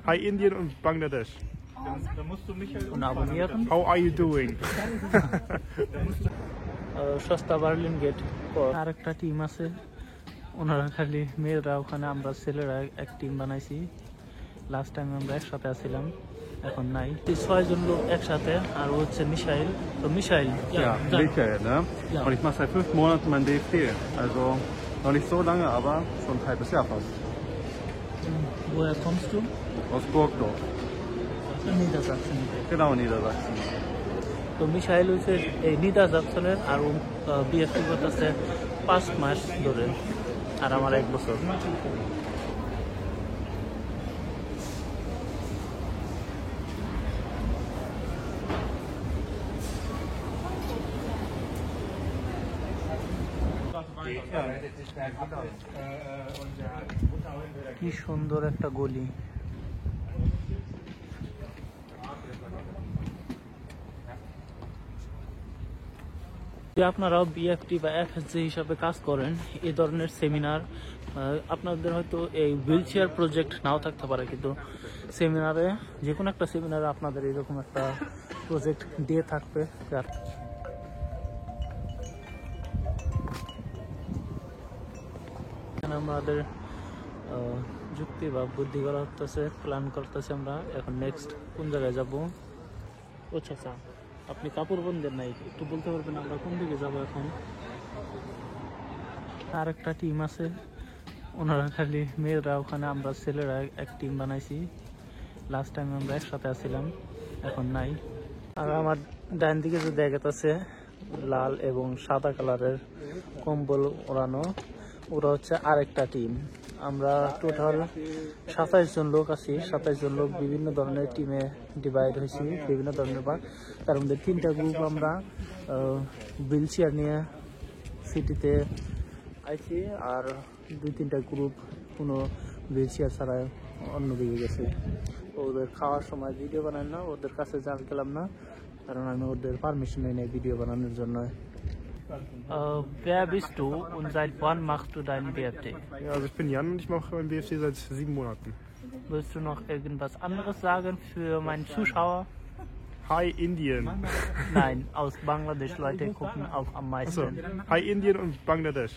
Hi Indien und Bangladesch. Und abonnieren. How are you doing? সস্তা Berlin gate আর একটা team আছে, ওনারা খালি মেয়েরা, ওখানে আমরা ছেলেরা এক টিম বানাইছি। লাস্ট টাইম আমরা একসাথে আসছিলাম, এখন নাই। 6 জন লোক একসাথে, আর ও হচ্ছে মিশাইল। তো missile, Ja, Michael, ne? Ja. Und ich mache seit 5 Monaten mein DFD. Also noch nicht so lange, aber schon ein halbes Jahr fast. woher kommst du? Aus Burgdorf. Niedersachsen। Genau, Niedersachsen. তো missile হচ্ছে এই নিদারজাকসনের, আর ও BFT করতেছে 5 মাস ধরে, আর আমার 1 বছর। কি সুন্দর একটা গলি। আপনারাও বিএফটি বা এফএসজি হিসাবে কাজ করেন, এই ধরনের সেমিনার আপনাদের হয়তো এই হুইল চেয়ার প্রজেক্ট নাও থাকতে পারে, কিন্তু সেমিনারে, যে কোনো একটা সেমিনারে আপনাদের এরকম একটা প্রজেক্ট দিয়ে থাকবে। আমাদের যুক্তি বা বুদ্ধি করা হতেছে, প্ল্যান করতেছে আমরা এখন নেক্সট কোন জায়গায় যাব। আচ্ছা আচ্ছা, আপনি কাপড় বন্ধের নাই, একটু বলতে পারবেন আমরা কোন দিকে যাব এখন? আর একটা টিম আছে, ওনারা খালি মেয়েরা, ওখানে আমরা ছেলেরা এক টিম বানাইছি। লাস্ট টাইম আমরা একসাথে আসছিলাম, এখন নাই। আর আমার ডান দিকে যে দেখাচ্ছে লাল এবং সাদা কালারের কম্বল ওড়ানো, ওরা হচ্ছে আরেকটা টিম। আমরা টোটাল 27 জন লোক আছি। 27 জন লোক বিভিন্ন ধরনের টিমে ডিভাইড হয়েছি, বিভিন্ন ধরনের ভাগ। তার মধ্যে 3টা গ্রুপ আমরা হুইল চেয়ার নিয়ে সিটিতে আইছি, আর 2-3টা গ্রুপ কোনো হুইল চেয়ার ছাড়া অন্যদিকে গেছে। ওদের খাওয়ার সময় ভিডিও বানাই না, ওদের কাছে গেলাম না, কারণ আমি ওদের পারমিশন নেই ভিডিও বানানোর জন্য। Wer bist du und seit wann machst du deinen BFD? Ja, also ich bin Jan und ich mache mein BFD seit 7 Monaten. Willst du noch irgendwas anderes sagen für meinen Zuschauer? Hi Indien. Nein, aus Bangladesch, Leute gucken auch am Achso, meisten. Hi Indien und Bangladesch.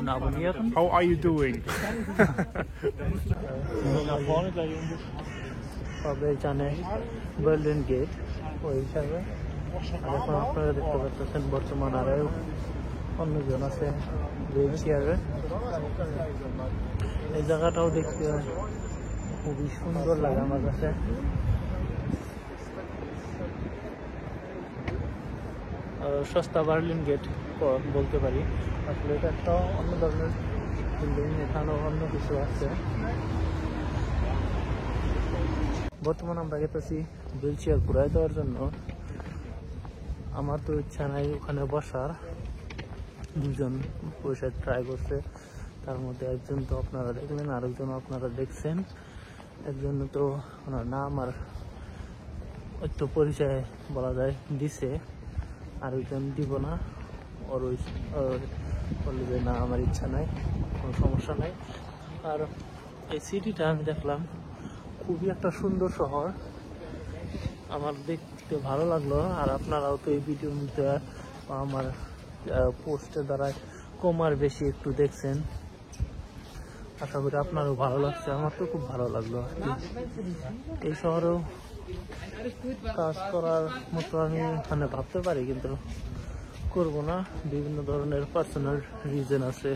Und abonnieren. How are you doing? সবাই জানে Berlin gate ওই হিসাবে। আর এখন আপনারা দেখতে পাচ্ছেন বর্তমান আরো অন্যজন আছে হুইল চেয়ারে। এই জায়গাটাও দেখতে খুবই সুন্দর লাগে আমার কাছে। সস্তা বার্লিন গেট বলতে পারি, আসলে এটা একটা অন্য ধরনের বিল্ডিং, এখানেও অন্য কিছু আছে। বর্তমানে আমরা গেতেছি হুইল চেয়ার ঘুরাই দেওয়ার জন্য। আমার তো ইচ্ছা নাই ওখানে বসার। 2জন বসে ট্রাই করছে, তার মধ্যে একজন তো আপনারা দেখলেন, আরেকজন আপনারা দেখছেন। একজন তো ওনার নাম আর একটু পরিচয় বলা যায় দিছে, আরেকজন দিব না, ওর বললে যে না আমার ইচ্ছা নাই, কোনো সমস্যা নাই। আর এই সিটিটা আমি দেখলাম খুবই একটা সুন্দর শহর, আমার দেখতে ভালো লাগলো। আর আপনারাও তো এই ভিডিওর মধ্যে আমার পোস্টের দ্বারা কম আর বেশি একটু দেখছেন, আশা করি আপনারও ভালো লাগছে। আমার তো খুব ভালো লাগলো। এই শহরেও কাজ করার মতো আমি মানে ভাবতে পারি, কিন্তু করব না, বিভিন্ন ধরনের পার্সোনাল রিজন আছে।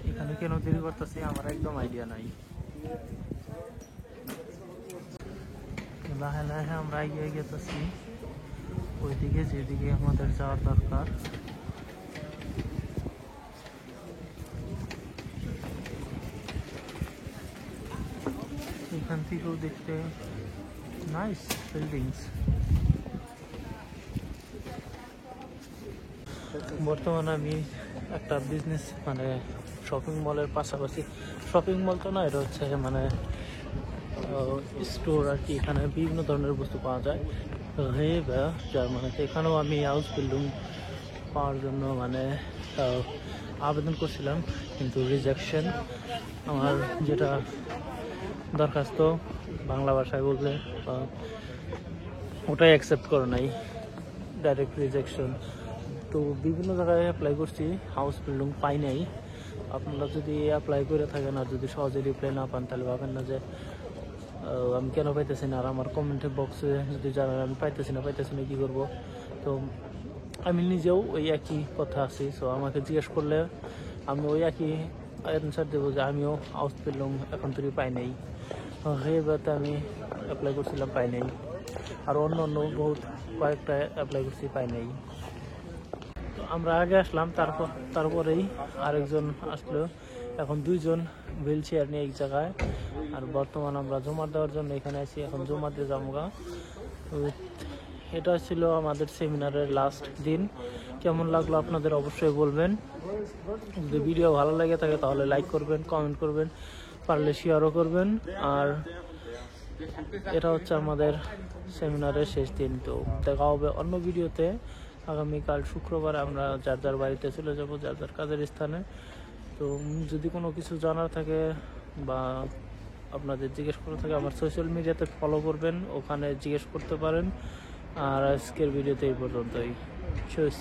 এখানে কেন দেরি করতেছি আমার একদম আইডিয়া নাই। লাহে লাহে আমরা এগিয়ে গেতেছি ওইদিকে, যেদিকে আমাদের যাওয়ার দরকার। এখান থেকেও দেখতে নাইস বিল্ডিংস। বর্তমানে আমি একটা বিজনেস মানে শপিং মলের পাশাপাশি, শপিং মল তো না, এটা হচ্ছে মানে স্টোর আর কি। এখানে বিভিন্ন ধরনের বস্তু পাওয়া যায়। জার্মানিতে এখানেও আমি হাউস বিল্ডিং পাওয়ার জন্য মানে আবেদন করছিলাম, কিন্তু রিজেকশন। আমার যেটা দরখাস্ত বাংলা ভাষায় বললে ওটাই অ্যাকসেপ্ট করে নাই, ডাইরেক্ট রিজেকশন। তো বিভিন্ন জায়গায় অ্যাপ্লাই করছি, হাউস বিল্ডিং পাই নাই। আপনারা যদি অ্যাপ্লাই করে থাকেন আর যদি সহজে রিপ্লাই না পান, তাহলে ভাবেন না যে আমি কেন পাইতেছি না। আর আমার কমেন্টের বক্সে যদি জানান আমি পাইতেছি না কী করবো। তো আমি নিজেও ওই একই কথা আছি। সো আমাকে জিজ্ঞেস করলে আমি ওই একই অ্যান্সার দেবো যে আমিও হাউস বিল্ডিং এখন তৈরি পাই নাই। সেইভাবে আমি অ্যাপ্লাই করছিলাম, পাই নাই। আর অন্য বহুত কয়েকটা অ্যাপ্লাই করছি, পাই নাই। তো আমরা আগে আসলাম, তারপরেই আরেকজন আসলো। এখন দুইজন হুইল চেয়ার নিয়ে এক জায়গায়। আর বর্তমান আমরা জমা দেওয়ার জন্য এখানে আছি, এখন জমা দিয়ে যাবো। এটা ছিল আমাদের সেমিনারের লাস্ট দিন। কেমন লাগলো আপনাদের অবশ্যই বলবেন। যদি ভিডিও ভালো লাগে থাকে তাহলে লাইক করবেন, কমেন্ট করবেন, পারলে শেয়ারও করবেন। আর এটা হচ্ছে আমাদের সেমিনারের শেষ দিন। তো দেখা হবে অন্য ভিডিওতে। আগামীকাল শুক্রবার আমরা যার যার বাড়িতে চলে যাব, যার যার কাজের স্থানে। তো যদি কোনো কিছু জানার থাকে বা আপনাদের জিজ্ঞেস করা থাকে, আমার সোশ্যাল মিডিয়াতে ফলো করবেন, ওখানে জিজ্ঞেস করতে পারেন। আর আজকের ভিডিওতে এই পর্যন্তই। শেষ।